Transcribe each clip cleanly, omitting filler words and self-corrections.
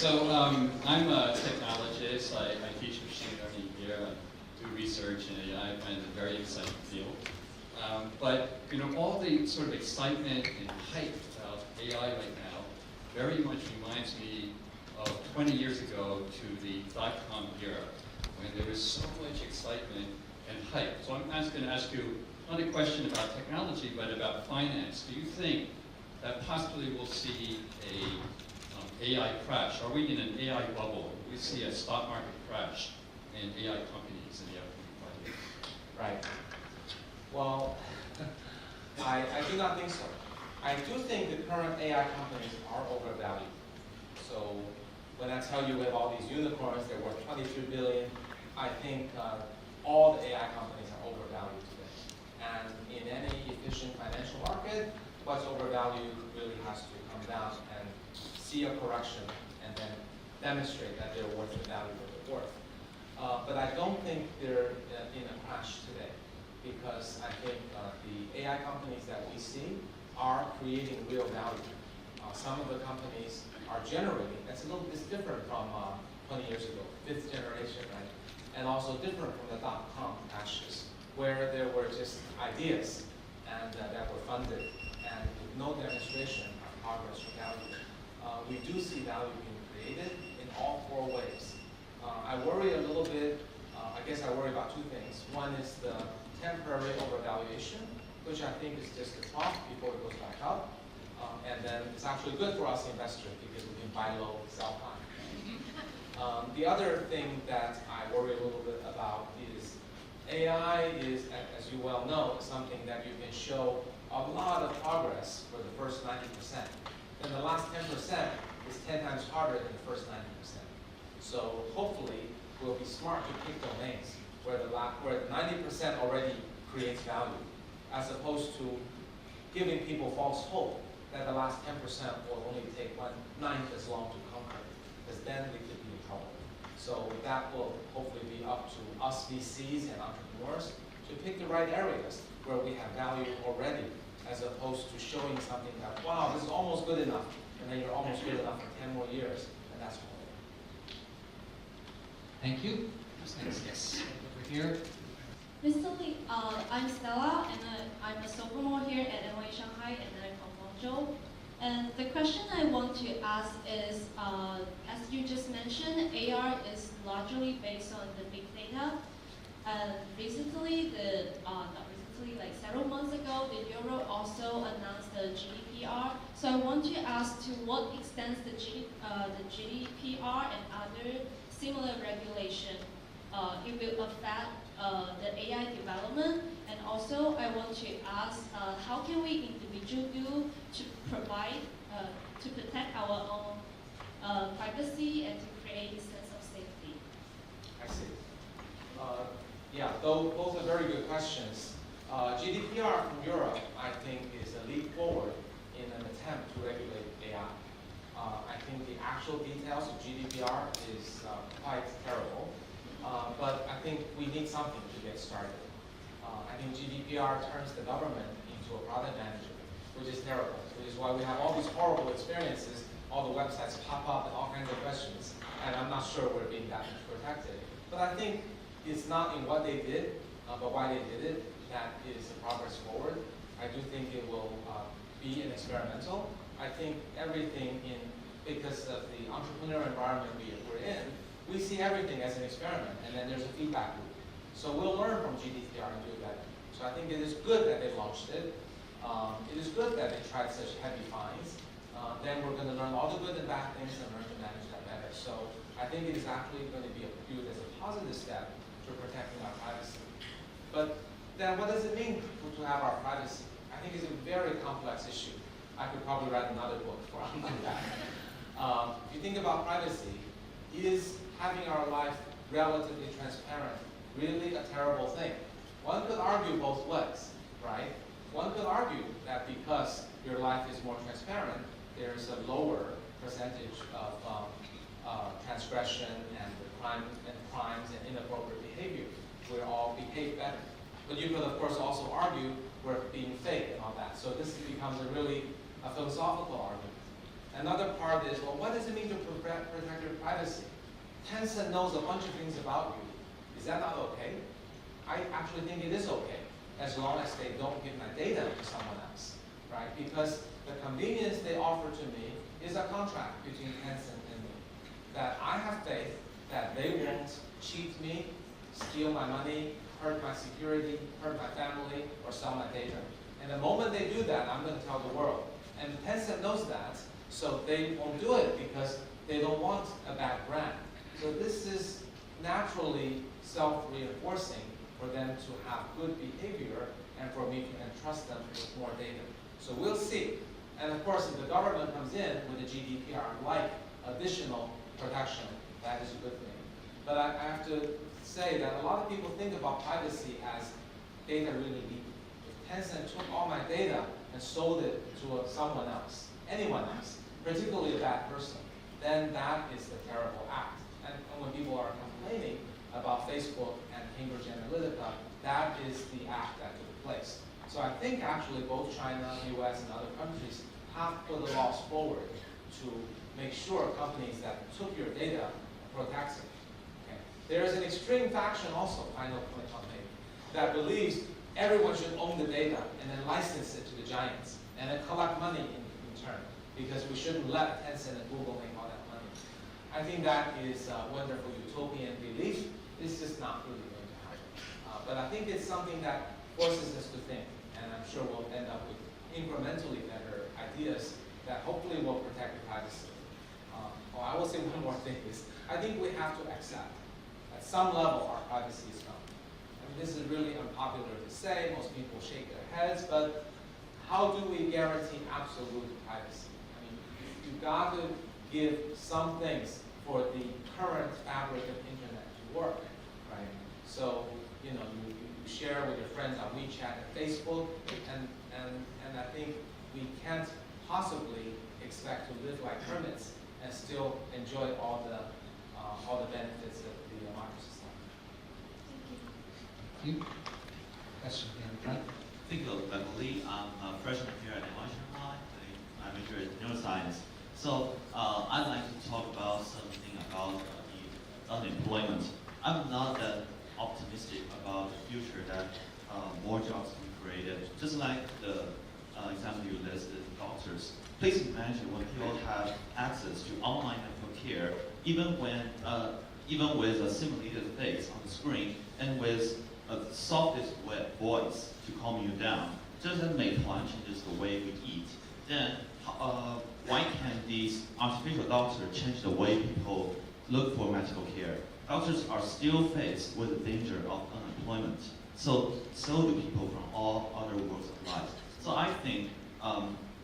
I'm a technologist. I teach machine learning here. I do research in AI. I find it a very exciting field. But all the sort of excitement and hype about AI right now very much reminds me of 20 years ago to the dot-com era, when there was so much excitement and hype. So I'm going to ask you not a question about technology, but about finance. Do you think that possibly we'll see a AI crash? Are we in an AI bubble? We see a stock market crash in AI companies in the upcoming 5 years. Right. Well, I do not think so. I do think the current AI companies are overvalued. So when I tell you we have all these unicorns, they're worth 22 billion, I think all the AI companies are overvalued today. And in any efficient financial market, what's overvalued really has to come down and see a correction and then demonstrate that they're worth the value that they're worth. But I don't think they're in a crash today, because I think the AI companies that we see are creating real value. Some of the companies are generating, it's different from 20 years ago, 5th generation, right? And also different from the dot-com crashes, where there were just ideas and that were funded, and with no demonstration of progress or value. We do see value being created in all 4 ways. I worry a little bit, I guess I worry about 2 things. One is the temporary overvaluation, which I think is just a trough before it goes back up. And then it's actually good for us investors because we can buy low, sell high. The other thing that I worry a little bit about is AI is, as you well know, something that you can show a lot of progress for the first 90%. Then the last 10% is 10 times harder than the first 90%. So hopefully we'll be smart to pick domains where the 90% already creates value, as opposed to giving people false hope that the last 10% will only take 1/9 as long to conquer, because then we could be in trouble. So that will hopefully be up to us VCs and entrepreneurs to pick the right areas where we have value already, as opposed to showing something that, wow, this is almost good enough, and then you're almost good enough for 10 more years, and that's horrible. Thank you. Who's next? Yes, over here. Mr. Lee, I'm Stella, and I'm a sophomore here at NYU Shanghai, and I'm from Guangzhou. And the question I want to ask is, as you just mentioned, AR is largely based on the big data. And recently, like several months ago, the Euro also announced the GDPR. So I want to ask, to what extent the GDPR and other similar regulation it will affect the AI development? And also, I want to ask, how can we individually do to provide, to protect our own privacy and to create a sense of safety? I see. Yeah, those are very good questions. GDPR from Europe, I think, is a leap forward in an attempt to regulate AI. I think the actual details of GDPR is quite terrible, but I think we need something to get started. I think GDPR turns the government into a product manager, which is terrible, which is why we have all these horrible experiences, all the websites pop up and all kinds of questions, and I'm not sure we're being that much protected. But I think it's not in what they did, but why they did it, that is a progress forward. I do think it will be an experimental. I think everything because of the entrepreneurial environment we're in, we see everything as an experiment, and then there's a feedback loop. So we'll learn from GDPR and do that. So I think it is good that they launched it. It is good that they tried such heavy fines. Then we're going to learn all the good and bad things and learn to manage that better. So I think it is actually going to be viewed as a positive step to protecting our privacy. But then what does it mean to have our privacy? I think it's a very complex issue. I could probably write another book on that. If you think about privacy, is having our life relatively transparent really a terrible thing? One could argue both ways, right? One could argue that because your life is more transparent, there's a lower percentage of transgression and crimes and inappropriate behavior. We all behave better. But you could, of course, also argue we're being fake and all that. So this becomes a philosophical argument. Another part is, well, what does it mean to protect your privacy? Tencent knows a bunch of things about you. Is that not okay? I actually think it is okay, as long as they don't give my data to someone else, right? Because the convenience they offer to me is a contract between Tencent and me. That I have faith that they won't cheat me, steal my money, hurt my security, hurt my family, or sell my data. And the moment they do that, I'm going to tell the world. And Tencent knows that, so they won't do it because they don't want a bad brand. So this is naturally self-reinforcing for them to have good behavior and for me to entrust them with more data. So we'll see. And of course, if the government comes in with a GDPR-like additional protection, that is a good thing. But I have to say that a lot of people think about privacy as data really deep. If Tencent took all my data and sold it to someone else, anyone else, particularly a bad person, then that is the terrible act. And when people are complaining about Facebook and Cambridge Analytica, that is the act that took place. So I think actually both China, US, and other countries have put the laws forward to make sure companies that took your data protect it. Okay. There is an extreme faction also, final point I'll make, that believes everyone should own the data and then license it to the giants and then collect money in turn, because we shouldn't let Tencent and Google make all that money. I think that is a wonderful utopian belief. It's just not really going to happen. But I think it's something that forces us to think, and I'm sure we'll end up with incrementally better ideas that hopefully will protect the privacy. I will say one more thing is, I think we have to accept at some level our privacy is gone. I mean, this is really unpopular to say, most people shake their heads, but how do we guarantee absolute privacy? I mean, you've got to give some things for the current fabric of internet to work, right? So, you know, you share with your friends on WeChat and Facebook, and I think we can't possibly expect to live like hermits and still enjoy all the benefits of the modern society. Thank you. Question here in front. Thank you, Dr. Lee. I'm a freshman here at NYU Shanghai. I major in neuroscience. So I'd like to talk about something about the unemployment. I'm not that optimistic about the future that more jobs will be created. Just like the example you listed, doctors. Please imagine when people have access to online medical care, even with a simulated face on the screen and with a softest voice to calm you down. Just as Meituan changes the way we eat, then why can't these artificial doctors change the way people look for medical care? Doctors are still faced with the danger of unemployment. So do people from all other walks of life. So I think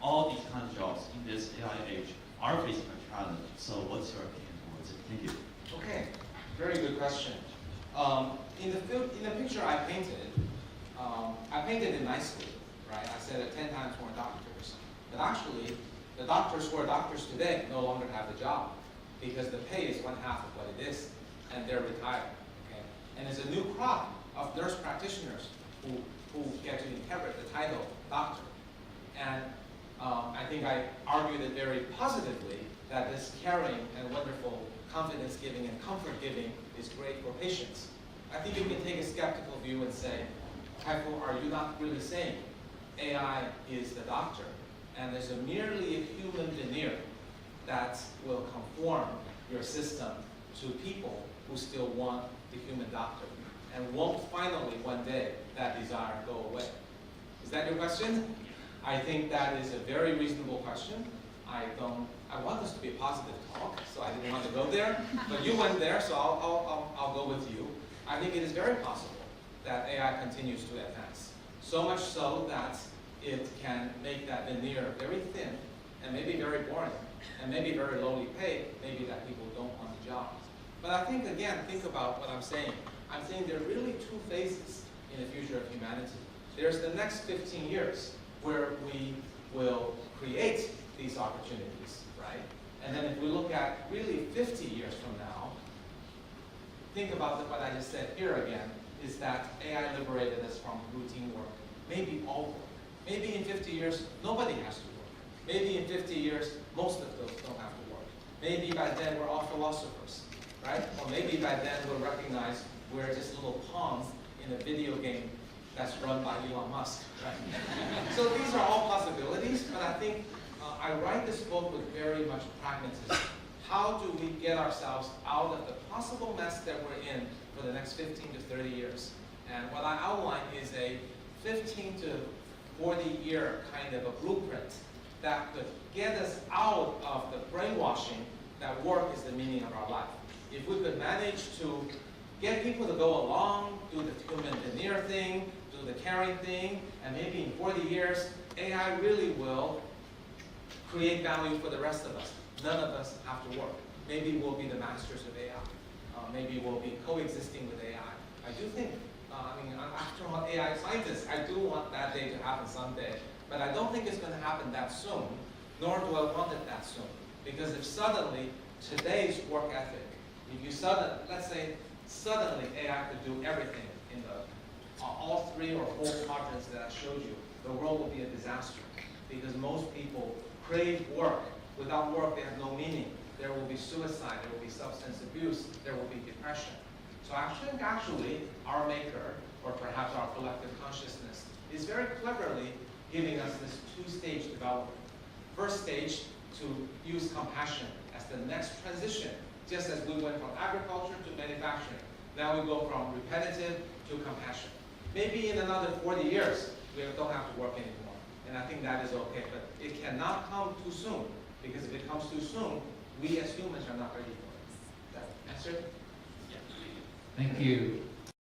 all these kinds of jobs in this AI age are facing a challenge. So what's your opinion towards it? Thank you. Okay, very good question. In the picture I painted it nicely, right? I said that 10 times more doctors. But actually, the doctors who are doctors today no longer have the job because the pay is 1/2 of what it is, and they're retired. Okay? And there's a new crop of nurse practitioners who get to inherit the title doctor. And I think I argued it very positively that this caring and wonderful confidence-giving and comfort-giving is great for patients. I think you can take a skeptical view and say, Heiko, are you not really saying AI is the doctor, and there's merely a human veneer that will conform your system to people who still want the human doctor, and won't finally one day that desire go away? Is that your question? I think that is a very reasonable question. I want this to be a positive talk, so I didn't want to go there, but you went there, so I'll go with you. I think it is very possible that AI continues to advance. So much so that it can make that veneer very thin, and maybe very boring, and maybe very lowly paid, maybe that people don't want the job. But I think, again, think about what I'm saying. I'm saying there are really two phases in the future of humanity. There's the next 15 years, where we will create these opportunities, right? And then if we look at really 50 years from now, think about what I just said here again, is that AI liberated us from routine work, maybe all work. Maybe in 50 years, nobody has to work. Maybe in 50 years, most of those don't have to work. Maybe by then we're all philosophers, right? Or maybe by then we'll recognize we're just little pawns in a video game that's run by Elon Musk, right? So these are all possibilities, but I think I write this book with very much pragmatism. How do we get ourselves out of the possible mess that we're in for the next 15 to 30 years? And what I outline is a 15 to 40-year kind of a blueprint that could get us out of the brainwashing that work is the meaning of our life. If we could manage to get people to go along, do the human veneer thing, do the caring thing, and maybe in 40 years, AI really will create value for the rest of us. None of us have to work. Maybe we'll be the masters of AI. Maybe we'll be coexisting with AI. I do think, after all, AI scientist, I do want that day to happen someday. But I don't think it's going to happen that soon, nor do I want it that soon. Because if suddenly, today's work ethic, if you let's say suddenly AI could do everything in all 3 or 4 quadrants that I showed you, the world will be a disaster. Because most people crave work. Without work, they have no meaning. There will be suicide, there will be substance abuse, there will be depression. So I think actually our maker, or perhaps our collective consciousness, is very cleverly giving us this 2-stage development. First stage, to use compassion as the next transition, just as we went from agriculture to manufacturing. Now we go from repetitive to compassion. Maybe in another 40 years, we don't have to work anymore. And I think that is okay, but it cannot come too soon, because if it comes too soon, we as humans are not ready for it. Does that answer it? Thank you.